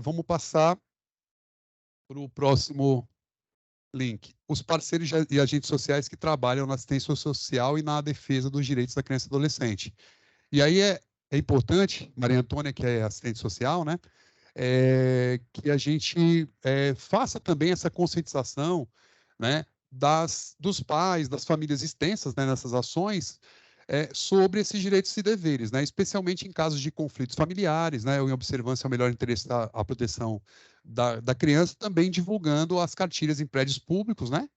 Vamos passar para o próximo link. Os parceiros e agentes sociais que trabalham na assistência social e na defesa dos direitos da criança e adolescente. E aí é importante, Maria Antônia, que é assistente social, né, que a gente faça também essa conscientização, né, dos pais, das famílias extensas, né, nessas ações, sobre esses direitos e deveres, né, especialmente em casos de conflitos familiares, né, ou em observância ao melhor interesse da proteção da criança, também divulgando as cartilhas em prédios públicos, né,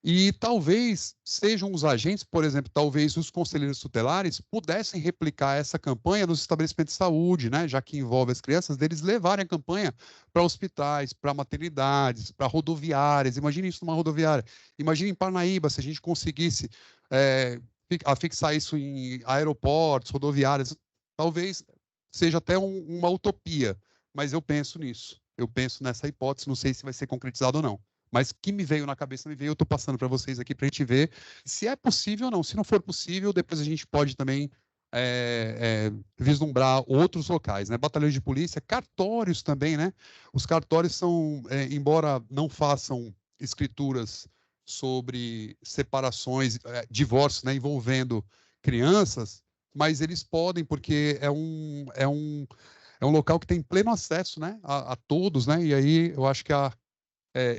e talvez sejam os agentes, por exemplo, talvez os conselheiros tutelares pudessem replicar essa campanha nos estabelecimentos de saúde, né, já que envolve as crianças, deles levarem a campanha para hospitais, para maternidades, para rodoviárias. Imagine isso numa rodoviária. Imagine em Parnaíba, se a gente conseguisse afixar isso em aeroportos, rodoviárias. Talvez seja até uma utopia, mas eu penso nisso. Eu penso nessa hipótese, não sei se vai ser concretizado ou não. Mas que me veio na cabeça, eu estou passando para vocês aqui para a gente ver se é possível ou não. Se não for possível, depois a gente pode também vislumbrar outros locais, né? Batalhões de polícia, cartórios também, né? Os cartórios são, embora não façam escrituras sobre separações, divórcios, né, envolvendo crianças, mas eles podem, porque é um local que tem pleno acesso, né, a todos, né? E aí eu acho que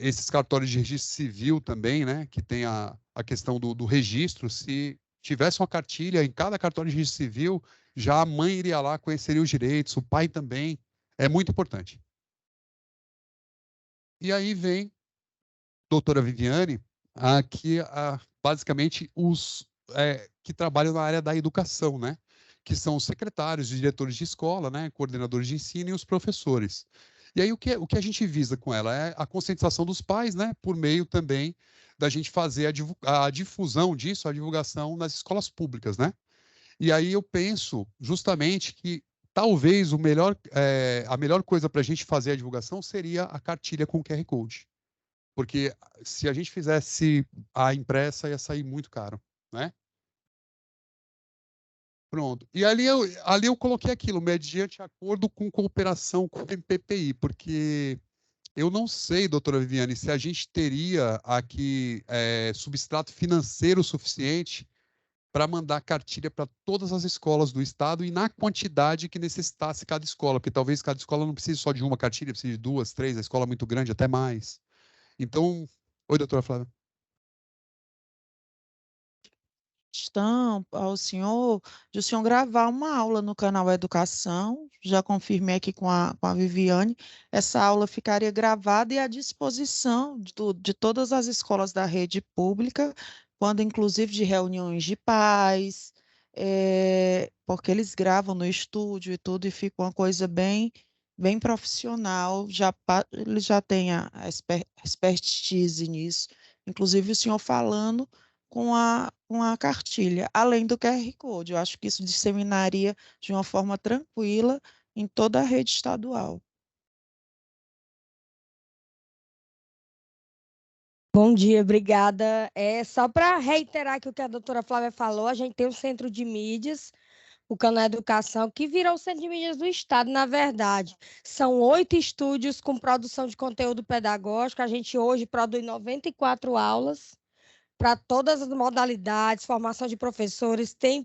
esses cartórios de registro civil também, né, que tem a questão do registro, se tivesse uma cartilha em cada cartório de registro civil, já a mãe iria lá, conheceria os direitos, o pai também, é muito importante. E aí vem doutora Viviane, aqui basicamente os que trabalham na área da educação, né, que são os secretários, diretores de escola, né, coordenadores de ensino e os professores. E aí o que a gente visa com ela é a conscientização dos pais, né, por meio também da gente fazer a difusão disso, a divulgação nas escolas públicas, né? E aí eu penso justamente que talvez a melhor coisa para a gente fazer a divulgação seria a cartilha com QR Code. Porque se a gente fizesse a impressa, ia sair muito caro, né? Pronto. E ali eu coloquei aquilo, mediante acordo com cooperação com o MPPI, porque eu não sei, doutora Viviane, se a gente teria aqui substrato financeiro suficiente para mandar cartilha para todas as escolas do estado e na quantidade que necessitasse cada escola, porque talvez cada escola não precise só de uma cartilha, precise de 2, 3, a escola é muito grande, até mais. Então, oi, doutora Flávia. Sugestão ao senhor de o senhor gravar uma aula no canal Educação, já confirmei aqui com a Viviane, essa aula ficaria gravada e à disposição de todas as escolas da rede pública, quando inclusive de reuniões de pais, porque eles gravam no estúdio e tudo, e fica uma coisa bem profissional, eles já têm a expertise nisso, inclusive o senhor falando com a cartilha, além do QR Code. Eu acho que isso disseminaria de uma forma tranquila em toda a rede estadual. Bom dia, obrigada. Só para reiterar aqui o que a doutora Flávia falou, a gente tem o Centro de Mídias, o Canal Educação, que virou o Centro de Mídias do Estado, na verdade. São 8 estúdios com produção de conteúdo pedagógico. A gente hoje produz 94 aulas para todas as modalidades, formação de professores, tem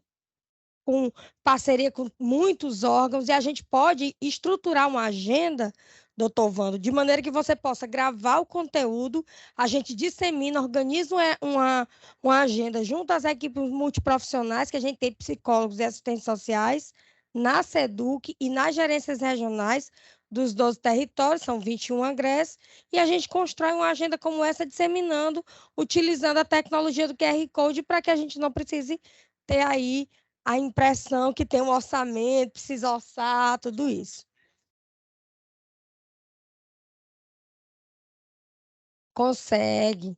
com parceria com muitos órgãos, e a gente pode estruturar uma agenda, doutor Vando, de maneira que você possa gravar o conteúdo, a gente dissemina, organiza uma agenda junto às equipes multiprofissionais, que a gente tem psicólogos e assistentes sociais, na SEDUC e nas gerências regionais dos 12 territórios, são 21 agressos, e a gente constrói uma agenda como essa, disseminando, utilizando a tecnologia do QR Code, para que a gente não precise ter aí a impressão que tem um orçamento, precisa orçar, tudo isso. Consegue.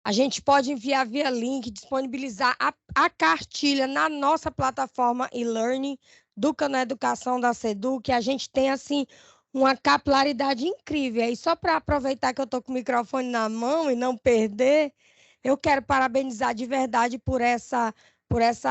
A gente pode enviar via link, disponibilizar a cartilha na nossa plataforma e-learning do Canal Educação da SEDU, que a gente tem, assim, uma capilaridade incrível. E só para aproveitar que eu estou com o microfone na mão e não perder, eu quero parabenizar de verdade por essa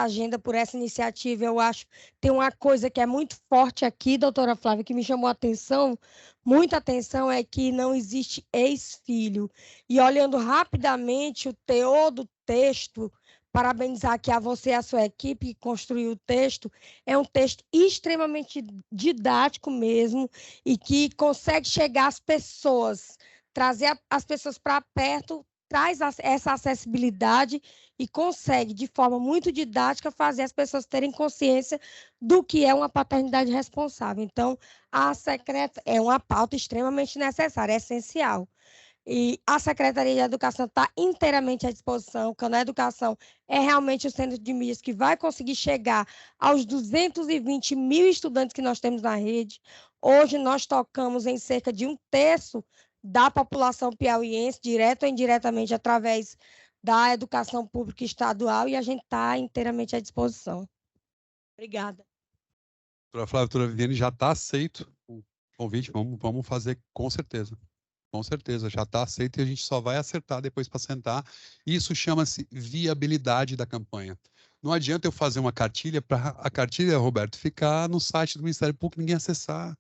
agenda, por essa iniciativa. Eu acho que tem uma coisa que é muito forte aqui, doutora Flávia, que me chamou a atenção, muita atenção, é que não existe ex-filho. E olhando rapidamente o teor do texto, parabenizar aqui a você e a sua equipe que construiu o texto, é um texto extremamente didático mesmo e que consegue chegar às pessoas, trazer as pessoas para perto, traz essa acessibilidade e consegue, de forma muito didática, fazer as pessoas terem consciência do que é uma paternidade responsável. Então, a secreta é uma pauta extremamente necessária, essencial. E a Secretaria de Educação está inteiramente à disposição. O Canal Educação é realmente o centro de mídias que vai conseguir chegar aos 220 mil estudantes que nós temos na rede. Hoje nós tocamos em cerca de 1/3 da população piauiense, direto ou indiretamente, através da educação pública estadual, e a gente está inteiramente à disposição. Obrigada. Doutora Flávia, doutora Viviane, já está aceito o convite, vamos fazer com certeza. Com certeza, já está aceito e a gente só vai acertar depois para sentar. Isso chama-se viabilidade da campanha. Não adianta eu fazer uma cartilha para a cartilha, Roberto, ficar no site do Ministério Público e ninguém acessar.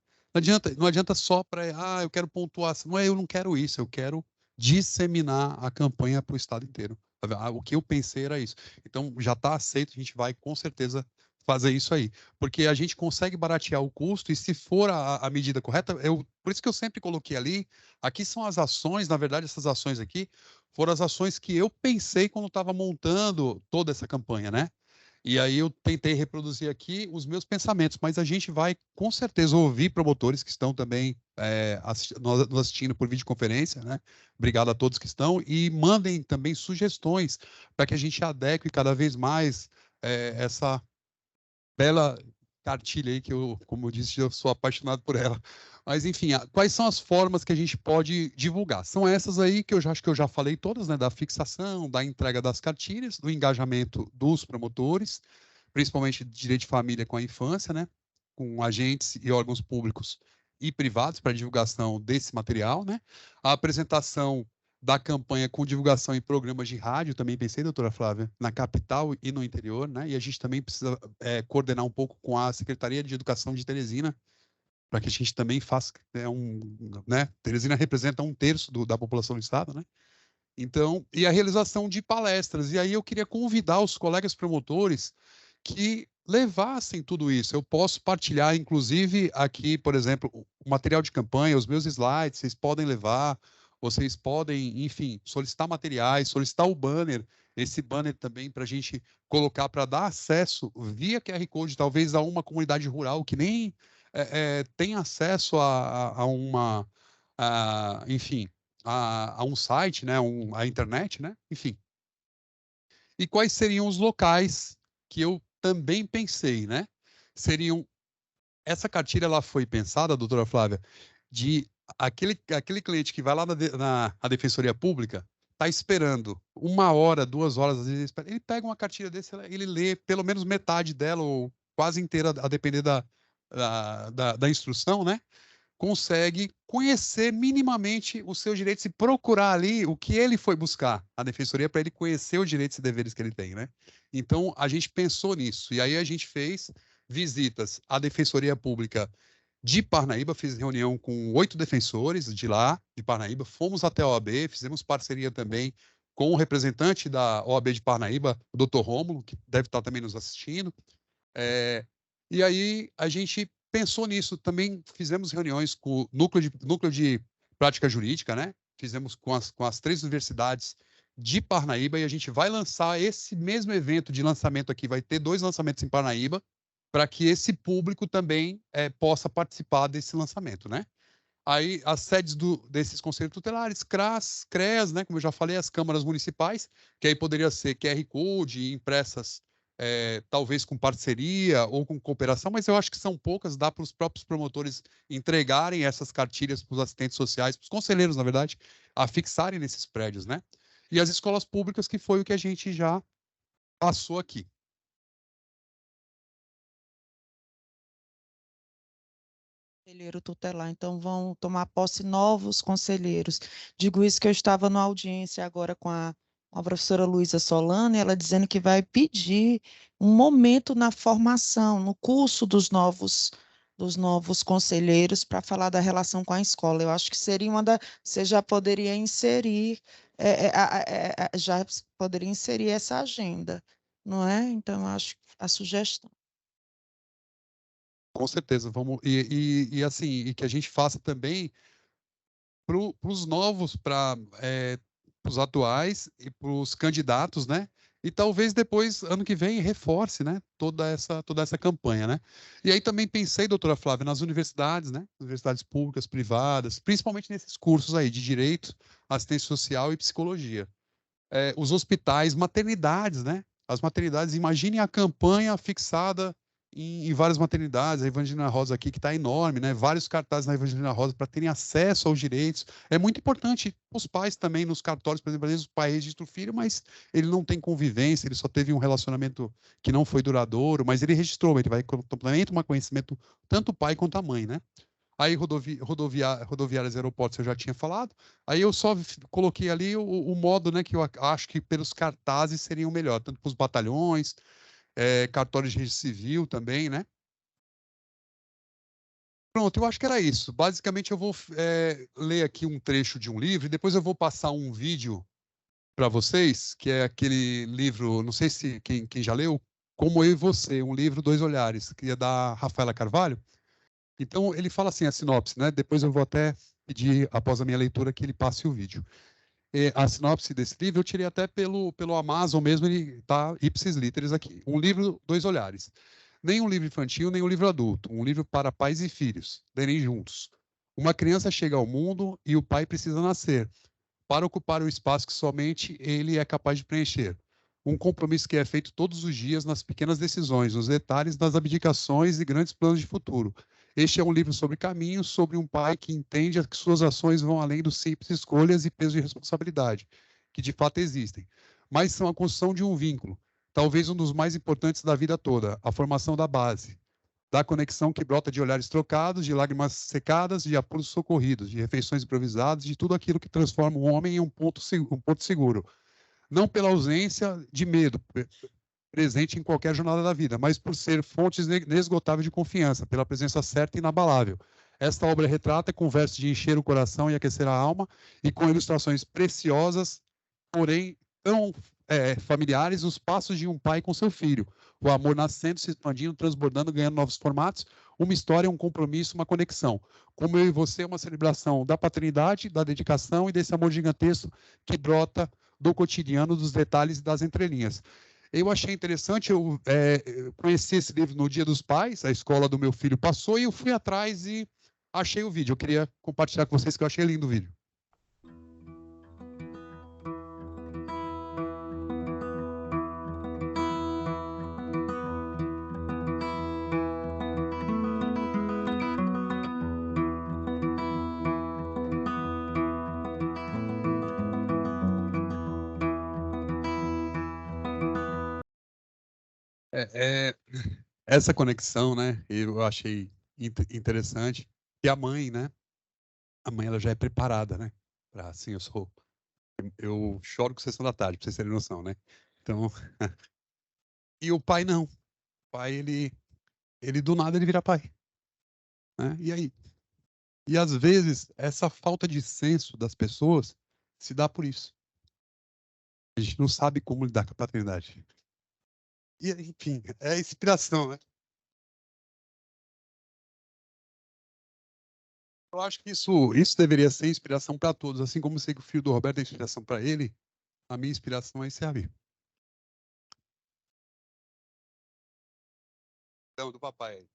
Não adianta só para, eu quero pontuar. Não é, eu não quero isso, eu quero disseminar a campanha para o estado inteiro. O que eu pensei era isso. Então, já está aceito, a gente vai com certeza fazer isso aí, porque a gente consegue baratear o custo e se for a medida correta, por isso que eu sempre coloquei ali, aqui são as ações, na verdade essas ações aqui foram as ações que eu pensei quando estava montando toda essa campanha, né? E aí eu tentei reproduzir aqui os meus pensamentos, mas a gente vai com certeza ouvir promotores que estão também nos assistindo por videoconferência, né? Obrigado a todos que estão e mandem também sugestões para que a gente adeque cada vez mais essa bela cartilha aí que eu, como eu disse, eu sou apaixonado por ela. Mas, enfim, quais são as formas que a gente pode divulgar? São essas aí que eu acho que eu já falei todas, né? Da fixação, da entrega das cartilhas, do engajamento dos promotores, principalmente de direito de família com a infância, né? Com agentes e órgãos públicos e privados para divulgação desse material, né? A apresentação da campanha com divulgação em programas de rádio, também pensei, doutora Flávia, na capital e no interior, né? E a gente também precisa coordenar um pouco com a Secretaria de Educação de Teresina, para que a gente também faça, né? Teresina representa 1/3 da população do estado, né? Então, e a realização de palestras. E aí eu queria convidar os colegas promotores que levassem tudo isso. Eu posso partilhar, inclusive, aqui, por exemplo, o material de campanha, os meus slides, vocês podem levar. Vocês podem, enfim, solicitar materiais, solicitar o banner, esse banner também para a gente colocar, para dar acesso via QR Code, talvez a uma comunidade rural que nem tem acesso enfim, a um site, né, a internet, né, enfim. E quais seriam os locais que eu também pensei, né? Essa cartilha ela foi pensada, doutora Flávia, de aquele cliente que vai lá na Defensoria Pública, está esperando 1 hora, 2 horas, às vezes ele pega uma cartilha desse, ele lê pelo menos metade dela, ou quase inteira, a depender da instrução, né? Consegue conhecer minimamente os seus direitos e procurar ali o que ele foi buscar, a defensoria, para ele conhecer os direitos e deveres que ele tem, né? Então, a gente pensou nisso, e aí a gente fez visitas à Defensoria Pública de Parnaíba, fiz reunião com 8 defensores de lá, de Parnaíba, fomos até a OAB, fizemos parceria também com o representante da OAB de Parnaíba, o Dr. Rômulo, que deve estar também nos assistindo. E aí a gente pensou nisso, também fizemos reuniões com o núcleo de prática jurídica, né? Fizemos com as 3 universidades de Parnaíba, e a gente vai lançar esse mesmo evento de lançamento aqui, vai ter 2 lançamentos em Parnaíba, para que esse público também possa participar desse lançamento, né? Aí as sedes desses conselhos tutelares, CRAS, CREAS, né, como eu já falei, as câmaras municipais, que aí poderia ser QR Code, impressas talvez com parceria ou com cooperação, mas eu acho que são poucas, dá para os próprios promotores entregarem essas cartilhas para os assistentes sociais, para os conselheiros, na verdade, afixarem nesses prédios, né? E as escolas públicas, que foi o que a gente já passou aqui. Conselheiro tutelar, então vão tomar posse novos conselheiros. Digo isso que eu estava numa audiência agora com a professora Luísa Solano, e ela dizendo que vai pedir um momento na formação, no curso dos novos conselheiros para falar da relação com a escola. Eu acho que seria você já poderia inserir, já poderia inserir essa agenda, não é? Então, eu acho a sugestão. Com certeza, vamos e assim, e que a gente faça também para os novos, para os atuais e para os candidatos, né? E talvez depois, ano que vem, reforce, né? Toda essa campanha, né? E aí também pensei, doutora Flávia, nas universidades, né? Universidades públicas, privadas, principalmente nesses cursos aí de direito, assistência social e psicologia. Os hospitais, maternidades, né? As maternidades, imaginem a campanha fixada em várias maternidades, a Evangelina Rosa aqui, que está enorme, né? Vários cartazes na Evangelina Rosa para terem acesso aos direitos. É muito importante os pais também, nos cartórios, por exemplo, às vezes o pai registra o filho, mas ele não tem convivência, ele só teve um relacionamento que não foi duradouro, mas ele registrou, ele vai complementa um conhecimento, tanto o pai quanto a mãe, né? Aí rodoviárias e aeroportos eu já tinha falado. Aí eu só coloquei ali o modo, né, que eu acho que pelos cartazes seriam melhor, tanto para os batalhões, cartórios de registro civil também, né? Pronto, eu acho que era isso. Basicamente, eu vou ler aqui um trecho de um livro e depois eu vou passar um vídeo para vocês, que é aquele livro, não sei se quem já leu, Como Eu e Você, um livro, Dois Olhares, que é da Rafaela Carvalho. Então, ele fala assim, a sinopse, né? Depois eu vou até pedir, após a minha leitura, que ele passe o vídeo. A sinopse desse livro eu tirei até pelo Amazon mesmo, ele está ipsis literis aqui. Um livro, dois olhares. Nem um livro infantil, nem um livro adulto. Um livro para pais e filhos, lerem juntos. Uma criança chega ao mundo e o pai precisa nascer, para ocupar o espaço que somente ele é capaz de preencher. Um compromisso que é feito todos os dias nas pequenas decisões, nos detalhes, nas abdicações e grandes planos de futuro. Este é um livro sobre caminhos, sobre um pai que entende que suas ações vão além dos simples escolhas e peso de responsabilidade, que de fato existem, mas são a construção de um vínculo, talvez um dos mais importantes da vida toda, a formação da base, da conexão que brota de olhares trocados, de lágrimas secadas, de apuros socorridos, de refeições improvisadas, de tudo aquilo que transforma o homem em um ponto seguro. Não pela ausência de medo presente em qualquer jornada da vida, mas por ser fontes inesgotáveis de confiança, pela presença certa e inabalável. Esta obra retrata com versos de encher o coração e aquecer a alma, e com ilustrações preciosas, porém tão familiares, os passos de um pai com seu filho. O amor nascendo, se expandindo, transbordando, ganhando novos formatos, uma história, um compromisso, uma conexão. Como eu e você, uma celebração da paternidade, da dedicação e desse amor gigantesco que brota do cotidiano, dos detalhes e das entrelinhas. Eu achei interessante, eu conheci esse livro no Dia dos Pais, a escola do meu filho passou, e eu fui atrás e achei o vídeo. Eu queria compartilhar com vocês que eu achei lindo o vídeo. Essa conexão, né? Eu achei interessante. E a mãe, né? A mãe ela já é preparada, né? Pra, assim, eu choro com sessão da tarde, pra vocês terem noção, né? Então, e o pai não. O pai ele do nada ele vira pai, né? E aí? E às vezes essa falta de senso das pessoas se dá por isso. A gente não sabe como lidar com a paternidade. E enfim, é inspiração, né? Eu acho que isso deveria ser inspiração para todos, assim como eu sei que o filho do Roberto é inspiração para ele, a minha inspiração é esse amigo. Então, do papai.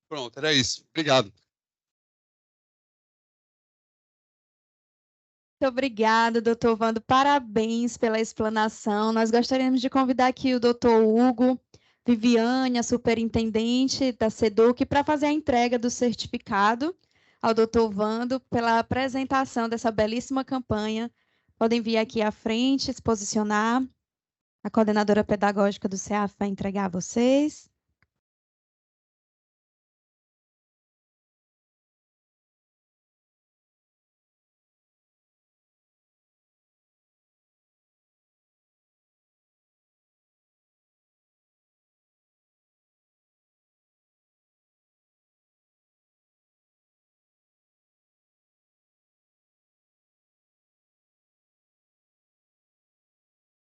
Pronto, era isso. Obrigado. Muito obrigada, doutor Vando. Parabéns pela explanação. Nós gostaríamos de convidar aqui o doutor Hugo, Viviane, a superintendente da SEDUC, para fazer a entrega do certificado ao doutor Vando pela apresentação dessa belíssima campanha. Podem vir aqui à frente, se posicionar. A coordenadora pedagógica do CEAF vai entregar a vocês.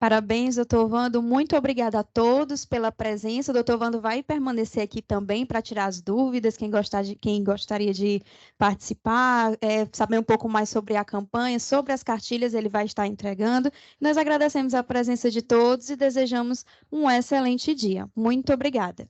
Parabéns, doutor Vando. Muito obrigada a todos pela presença. O doutor Vando vai permanecer aqui também para tirar as dúvidas, quem gostaria de participar, saber um pouco mais sobre a campanha, sobre as cartilhas, ele vai estar entregando. Nós agradecemos a presença de todos e desejamos um excelente dia. Muito obrigada.